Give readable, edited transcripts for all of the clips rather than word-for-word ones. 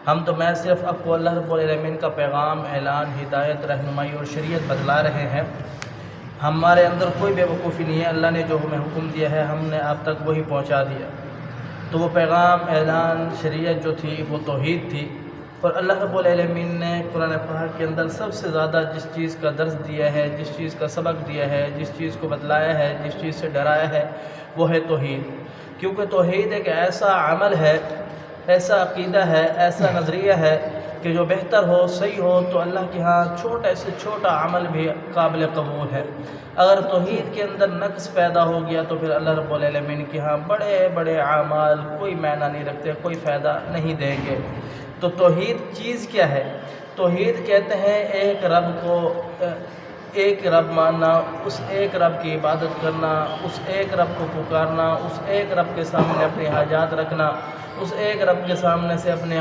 ہم تو میں صرف آپ کو اللہ رب العالمین کا پیغام، اعلان، ہدایت، رہنمائی اور شریعت بتلا رہے ہیں۔ ہمارے اندر کوئی بے وقوفی نہیں ہے، اللہ نے جو ہمیں حکم دیا ہے ہم نے آپ تک وہی پہنچا دیا۔ تو وہ پیغام، اعلان، شریعت جو تھی وہ توحید تھی۔ اور اللہ رب العالمین نے قرآن پاک کے اندر سب سے زیادہ جس چیز کا درس دیا ہے، جس چیز کا سبق دیا ہے، جس چیز کو بتلایا ہے، جس چیز سے ڈرایا ہے، وہ ہے توحید۔ کیونکہ توحید ایک ایسا عمل ہے، ایسا عقیدہ ہے، ایسا نظریہ ہے کہ جو بہتر ہو، صحیح ہو تو اللہ کے ہاں چھوٹے سے چھوٹا عمل بھی قابل قبول ہے۔ اگر توحید کے اندر نقص پیدا ہو گیا تو پھر اللہ رب العالمین کے ہاں بڑے بڑے اعمال کوئی معنی نہیں رکھتے، کوئی فائدہ نہیں دیں گے۔ تو توحید چیز کیا ہے؟ توحید کہتے ہیں ایک رب ماننا، اس ایک رب کی عبادت کرنا، اس ایک رب کو پکارنا، اس ایک رب کے سامنے اپنی حاجات رکھنا، اس ایک رب کے سامنے سے اپنے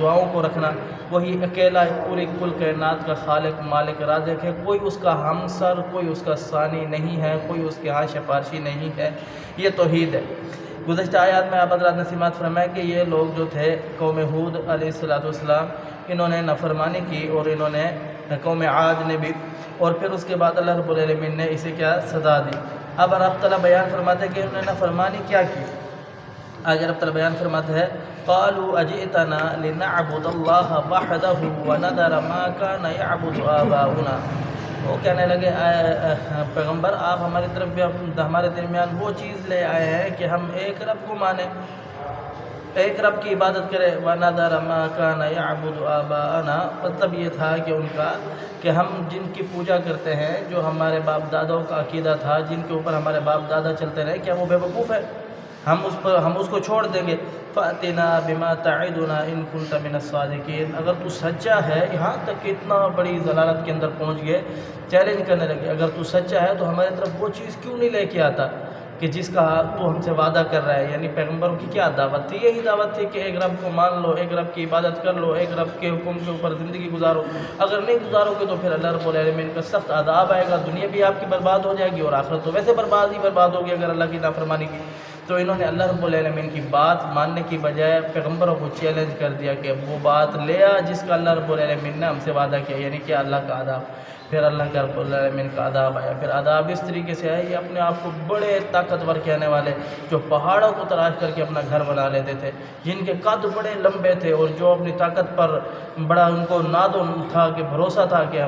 دعاؤں کو رکھنا۔ وہی اکیلا پوری کل کائنات کا خالق، مالک، رازق ہے، کوئی اس کا ہمسر، کوئی اس کا ثانی نہیں ہے، کوئی اس کے ہاں سفارشی نہیں ہے۔ یہ توحید ہے۔ گزشتہ آیات میں آپ حضرات نے سماعت فرمایا کہ یہ لوگ جو تھے قوم ہود علیہ السلام، انہوں نے نافرمانی کی، اور انہوں نے قوم عاد نے بھی، اور پھر اس کے بعد اللہ رب العالمین نے اسے کیا سزا دی۔ اب رب تعالیٰ بیان فرماتے ہیں کہ انہوں نے نافرمانی کیا کی۔ آگے رب تعالیٰ بیان فرماتے ہیں قالوا اجئتنا لنعبد اللہ وحدہ ونذر ما کان یعبد آباؤنا۔ وہ کہنے لگے اے پیغمبر، آپ ہمارے درمیان وہ چیز لے آئے ہیں کہ ہم ایک رب کو مانیں، ایک رب کی عبادت کریں۔ وَنَذَرَ مَا كَانَ يَعْبُدُ آبَاؤُنَا، مطلب یہ تھا کہ ان کا کہ ہم جن کی پوجا کرتے ہیں، جو ہمارے باپ داداؤں کا عقیدہ تھا، جن کے اوپر ہمارے باپ دادا چلتے رہے، کیا وہ بے وقوف ہے؟ ہم اس کو چھوڑ دیں گے۔ فَأْتِنَا بِمَا تَعِدُنَا إِن كُنتَ مِنَ الصَّادِقِينَ۔ اگر تو سچا ہے، یہاں تک کہ اتنا بڑی ضلالت کے اندر پہنچ گئے، چیلنج کرنے لگے، اگر تو سچا ہے تو ہماری طرف وہ چیز کیوں نہیں لے کے آتا کہ جس کا تو ہم سے وعدہ کر رہا ہے؟ یعنی پیغمبروں کی کیا دعوت تھی؟ یہی دعوت تھی کہ ایک رب کو مان لو، ایک رب کی عبادت کر لو، ایک رب کے حکم کے اوپر زندگی گزارو۔ اگر نہیں گزارو گے تو پھر اللہ رب العالمین کا سخت عذاب آئے گا، دنیا بھی آپ کی برباد ہو جائے گی، اور آخرت تو ویسے برباد ہوگی اگر اللہ کی نافرمانی کی۔ تو انہوں نے اللہ رب العالمین کی بات ماننے کی بجائے پیغمبروں کو چیلنج کر دیا کہ وہ بات لے آ جس کا اللہ رب العالمین نے ہم سے وعدہ کیا، یعنی کہ اللہ کا عذاب۔ پھر اللہ کا رب العالمین کا عذاب آیا۔ پھر عذاب اس طریقے سے آیا، یہ اپنے آپ کو بڑے طاقتور کہنے والے، جو پہاڑوں کو تراش کر کے اپنا گھر بنا لیتے تھے، جن کے قد بڑے لمبے تھے، اور جو اپنی طاقت پر بڑا ان کو ناد تھا کہ بھروسہ تھا کہ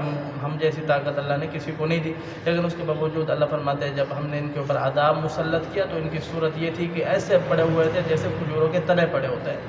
ہم جیسی طاقت اللہ نے کسی کو نہیں دی، لیکن اس کے باوجود اللہ فرماتے ہیں جب ہم نے ان کے اوپر عذاب مسلط کیا تو ان کی صورت یہ تھی کہ ایسے پڑے ہوئے تھے جیسے کھجوروں کے تنے پڑے ہوتے ہیں۔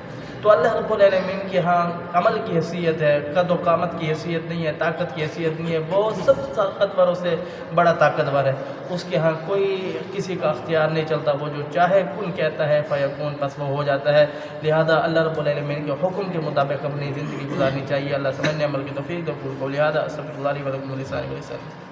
تو اللہ رب العالمین کے ہاں عمل کی حیثیت ہے، قد و قامت کی حیثیت نہیں ہے، طاقت کی حیثیت نہیں ہے، وہ سب طاقتوروں سے بڑا طاقتور ہے۔ اس کے ہاں کوئی کسی کا اختیار نہیں چلتا، وہ جو چاہے کن کہتا ہے فیکون، بس وہ ہو جاتا ہے۔ لہذا اللہ رب العالمین کے حکم کے مطابق اپنی زندگی گزارنی چاہیے۔ اللہ سمجھنے عمل کی توفیق دے۔ قول قولی ھذا استغفر اللہ لی و لکم ولسائر المسلمین۔